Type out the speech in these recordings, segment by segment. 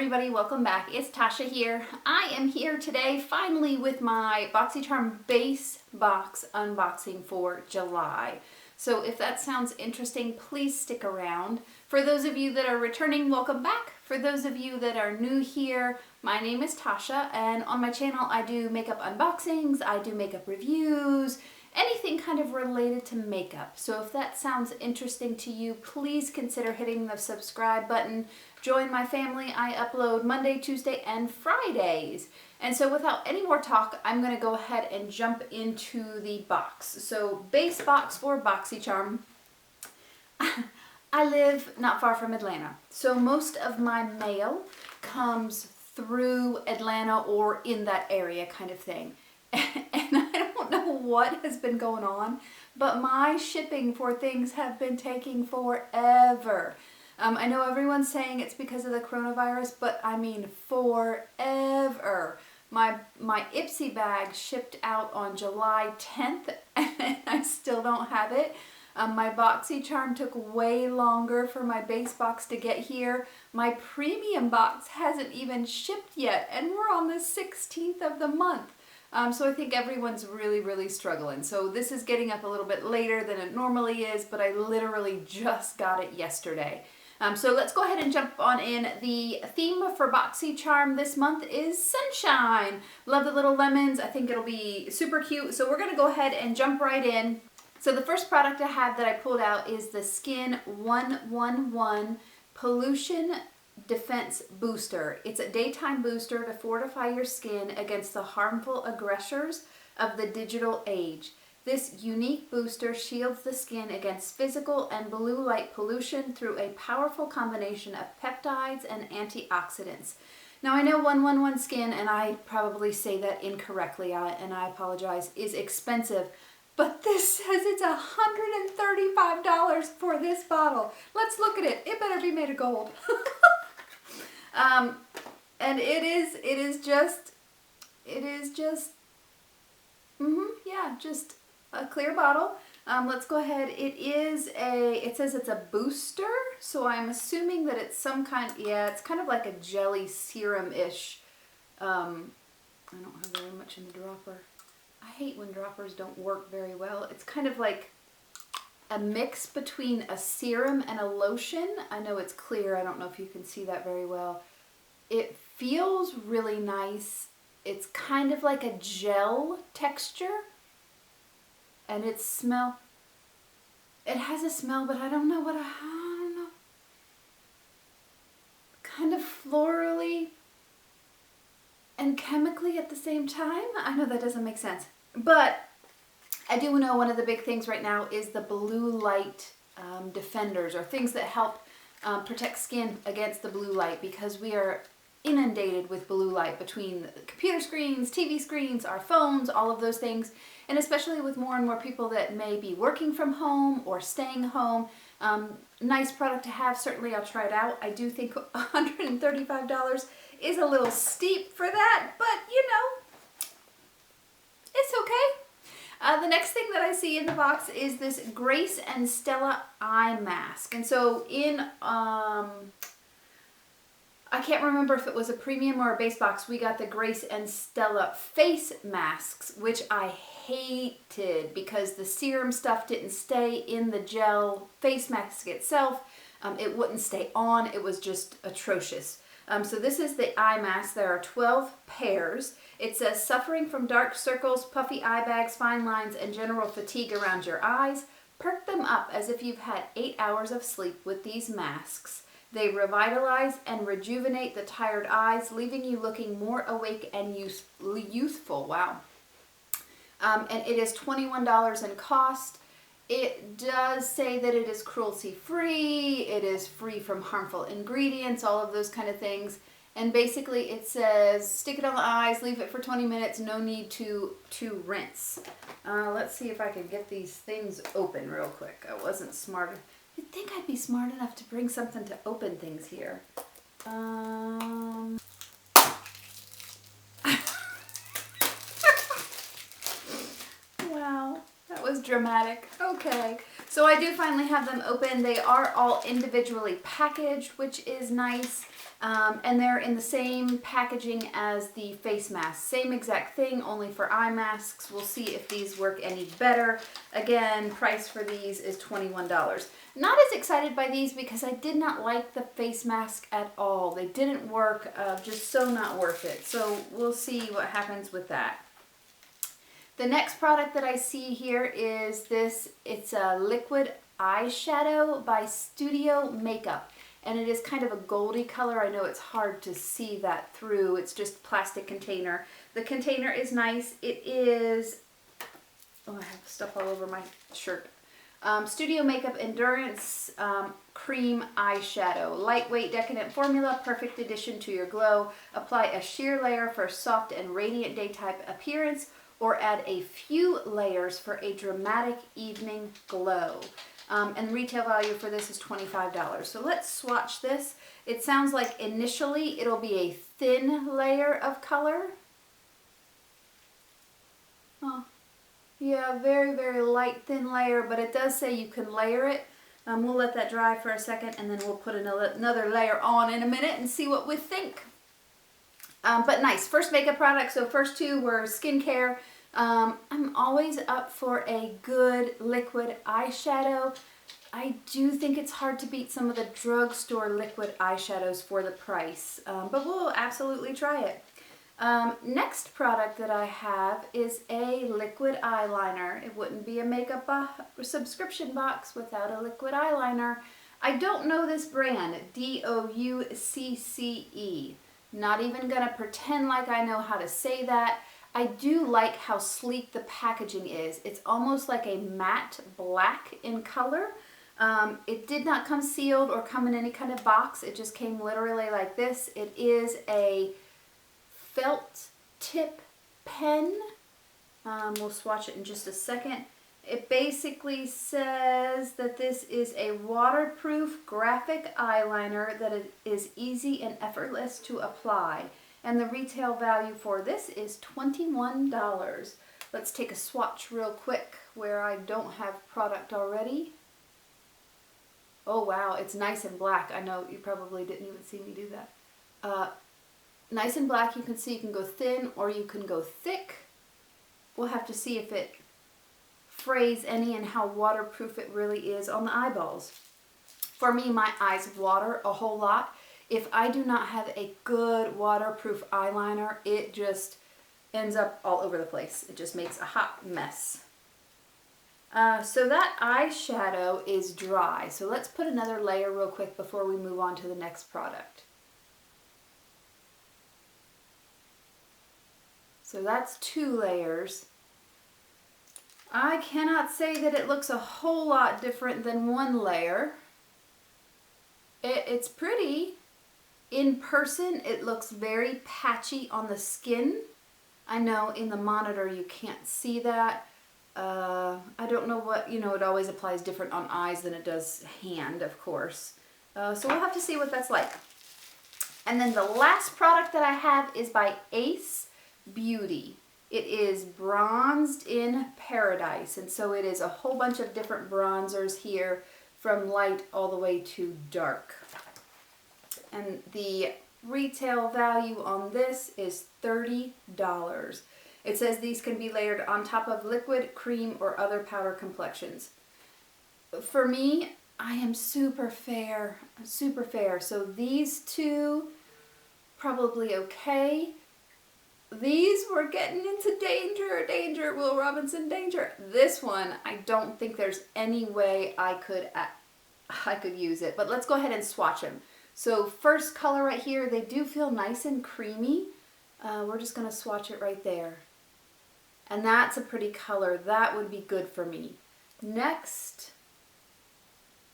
everybody, welcome back. It's Tasha here. I am here today finally with my Boxycharm base box unboxing for July. So if that sounds interesting, please stick around. For those of you that are returning, welcome back. For those of you that are new here, my name is Tasha, and on my channel I do makeup unboxings, I do makeup reviews, anything kind of related to makeup. So if that sounds interesting to you, please consider hitting the subscribe button. Join my family. I upload Monday, Tuesday, and Fridays. And so without any more talk, I'm going to go ahead and jump into the box. So base box for Boxycharm. I live not far from Atlanta, so most of my mail comes through Atlanta or in that area kind of thing. And I don't know what has been going on, but my shipping for things have been taking forever. I know everyone's saying it's because of the coronavirus, but I mean forever. My Ipsy bag shipped out on July 10th and I still don't have it. My Boxycharm took way longer for my base box to get here. My premium box hasn't even shipped yet, and we're on the 16th of the month. So I think everyone's really struggling. So this is getting up a little bit later than it normally is, but I literally just got it yesterday. So let's go ahead and jump on in. The theme for Boxycharm this month is sunshine. Love the little lemons. I think it'll be super cute. So we're going to go ahead and jump right in. So the first product I have that I pulled out is the Skin 111 Pollution Defense Booster. It's a daytime booster to fortify your skin against the harmful aggressors of the digital age. This unique booster shields the skin against physical and blue light pollution through a powerful combination of peptides and antioxidants. Now I know 111 Skin, and I probably say that incorrectly, and I apologize, is expensive. But this says it's $135 for this bottle. Let's look at it. It better be made of gold. And it is just a clear bottle. Let's go ahead. It says it's a booster, so I'm assuming that it's some kind, it's kind of like a jelly serum-ish. I don't have very much in the dropper. I hate when droppers don't work very well. It's kind of like a mix between a serum and a lotion. I know it's clear. I don't know if you can see that very well. It feels really nice. It's kind of like a gel texture. And it has a smell, but I don't know. Kind of florally and chemically at the same time. I know that doesn't make sense. But I do know one of the big things right now is the blue light defenders, or things that help protect skin against the blue light, because we are inundated with blue light between computer screens, TV screens, our phones, all of those things. And especially with more and more people that may be working from home or staying home. Nice product to have. Certainly I'll try it out. I do think $135 is a little steep for that, but you know, it's okay. The next thing that I see in the box is this Grace and Stella eye mask. And so in, I can't remember if it was a premium or a base box, we got the Grace and Stella face masks, which I hated because the serum stuff didn't stay in the gel face mask itself. It wouldn't stay on. It was just atrocious. So this is the eye mask. There are 12 pairs. It says, suffering from dark circles, puffy eye bags, fine lines, and general fatigue around your eyes? Perk them up as if you've had 8 hours of sleep with these masks. They revitalize and rejuvenate the tired eyes, leaving you looking more awake and youthful. Wow. And it is $21 in cost. It does say that it is cruelty-free, it is free from harmful ingredients, all of those kind of things. And basically it says, stick it on the eyes, leave it for 20 minutes, no need to rinse. Let's see if I can get these things open real quick. I wasn't smart. You'd think I'd be smart enough to bring something to open things here. Wow, that was dramatic. Okay. So I do finally have them open. They are all individually packaged, which is nice. And they're in the same packaging as the face mask. Same exact thing, only for eye masks. We'll see if these work any better. Again, price for these is $21. Not as excited by these because I did not like the face mask at all. They didn't work, just so not worth it. So we'll see what happens with that. The next product that I see here is this. It's a liquid eyeshadow by Studio Makeup. And it is kind of a goldy color. I know it's hard to see that through. It's just plastic container. The container is nice. It is, oh, I have stuff all over my shirt. Studio Makeup Endurance Cream Eyeshadow. Lightweight, decadent formula, perfect addition to your glow. Apply a sheer layer for a soft and radiant daytime appearance, or add a few layers for a dramatic evening glow. And retail value for this is $25. So let's swatch this. It sounds like initially it'll be a thin layer of color. Oh, yeah, very, very light, thin layer, but it does say you can layer it. We'll let that dry for a second, and then we'll put another layer on in a minute and see what we think. But nice, first makeup product. So first two were skincare. I'm always up for a good liquid eyeshadow. I do think it's hard to beat some of the drugstore liquid eyeshadows for the price, but we'll absolutely try it. Next product that I have is a liquid eyeliner. It wouldn't be a makeup subscription box without a liquid eyeliner. I don't know this brand, Doucce. Not even gonna pretend like I know how to say that. I do like how sleek the packaging is. It's almost like a matte black in color. It did not come sealed or come in any kind of box. It just came literally like this. It is a felt tip pen. We'll swatch it in just a second. It basically says that this is a waterproof graphic eyeliner that is easy and effortless to apply. And the retail value for this is $21. Let's take a swatch real quick where I don't have product already. Oh wow, it's nice and black. I know you probably didn't even see me do that. Nice and black. You can see you can go thin or you can go thick. We'll have to see if it frays any and how waterproof it really is on the eyeballs. For me, my eyes water a whole lot. If I do not have a good waterproof eyeliner, it just ends up all over the place. It just makes a hot mess. So that eyeshadow is dry. So let's put another layer real quick before we move on to the next product. So that's 2 layers. I cannot say that it looks a whole lot different than 1 layer. It's pretty. In person, it looks very patchy on the skin. I know in the monitor you can't see that. I don't know what, it always applies different on eyes than it does hand, of course. So we'll have to see what that's like. And then the last product that I have is by Ace Beauty. It is Bronzed in Paradise. And so it is a whole bunch of different bronzers here from light all the way to dark. And the retail value on this is $30. It says these can be layered on top of liquid, cream, or other powder complexions. For me, I am super fair. So these two, probably okay. These were getting into danger, Will Robinson, danger. This one, I don't think there's any way I could use it. But let's go ahead and swatch them. So first color right here, they do feel nice and creamy. We're just gonna swatch it right there. And that's a pretty color. That would be good for me. Next,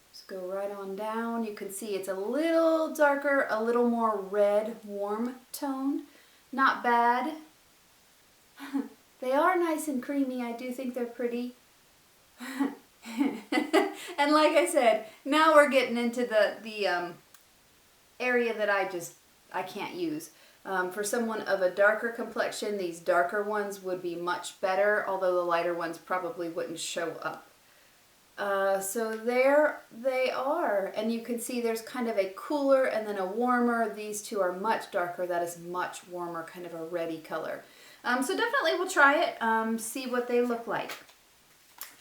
let's go right on down. You can see it's a little darker, a little more red, warm tone. Not bad. They are nice and creamy. I do think they're pretty. And like I said, now we're getting into the area that I can't use. For someone of a darker complexion, these darker ones would be much better, although the lighter ones probably wouldn't show up. So there they are, and you can see there's kind of a cooler and then a warmer. These two are much darker. That is much warmer, kind of a reddy color. So definitely we'll try it, see what they look like.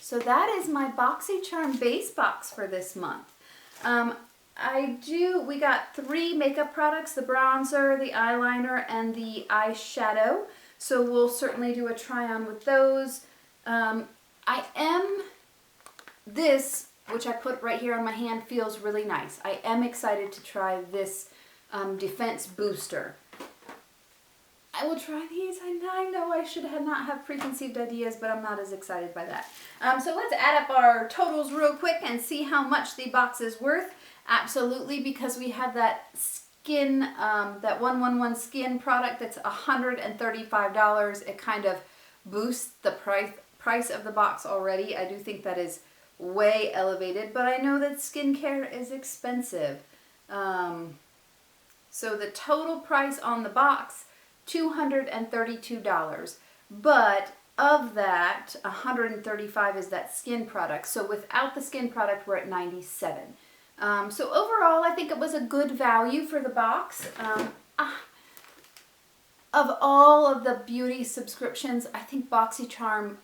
So that is my Boxycharm base box for this month. We got 3 makeup products, the bronzer, the eyeliner, and the eyeshadow. So we'll certainly do a try on with those. This, which I put right here on my hand, feels really nice. I am excited to try this defense booster. I will try these. I know I should not have preconceived ideas, but I'm not as excited by that. So let's add up our totals real quick and see how much the box is worth. Absolutely, because we have that skin, that 111 skin product that's $135. It kind of boosts the price of the box already. I do think that is way elevated, but I know that skincare is expensive. So the total price on the box, $232, but of that, $135 is that skin product. So without the skin product, we're at $97. So overall, I think it was a good value for the box. Of all of the beauty subscriptions, I think Boxycharm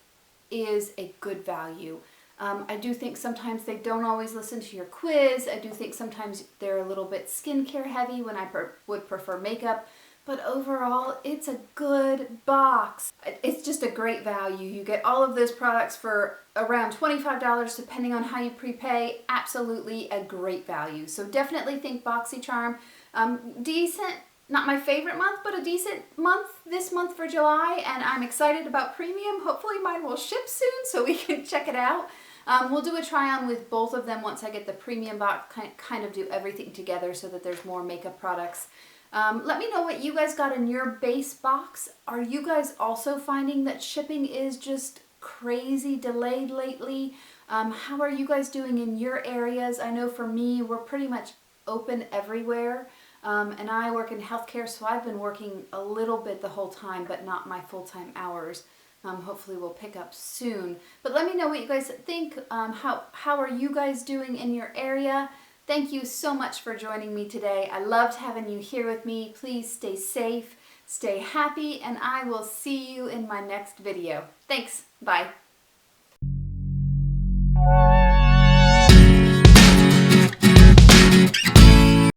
is a good value. I do think sometimes they don't always listen to your quiz. I do think sometimes they're a little bit skincare heavy when I would prefer makeup. But overall, it's a good box. It's just a great value. You get all of those products for around $25 depending on how you prepay. Absolutely a great value. So definitely think Boxycharm. Decent, not my favorite month, but a decent month this month for July. And I'm excited about premium. Hopefully mine will ship soon so we can check it out. We'll do a try on with both of them once I get the premium box, kind of do everything together so that there's more makeup products. Let me know what you guys got in your base box. Are you guys also finding that shipping is just crazy delayed lately? How are you guys doing in your areas? I know for me, we're pretty much open everywhere. And I work in healthcare, so I've been working a little bit the whole time, but not my full-time hours. Hopefully we'll pick up soon. But let me know what you guys think. How are you guys doing in your area? Thank you so much for joining me today. I loved having you here with me. Please stay safe, stay happy, and I will see you in my next video. Thanks. Bye.